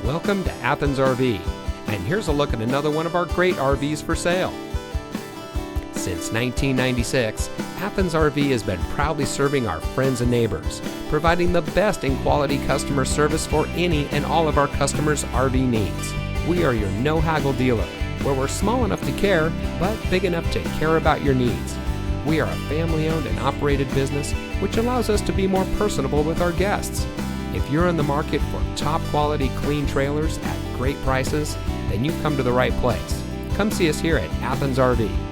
Welcome to Athens RV, and here's a look at another one of our great RVs for sale. Since 1996, Athens RV has been proudly serving our friends and neighbors, providing the best in quality customer service for any and all of our customers' RV needs. We are your no-haggle dealer, where we're small enough to care, but big enough to care about your needs. We are a family-owned and operated business, which allows us to be more personable with our guests. If you're in the market for top-quality clean trailers at great prices, then you've come to the right place. Come see us here at Athens RV.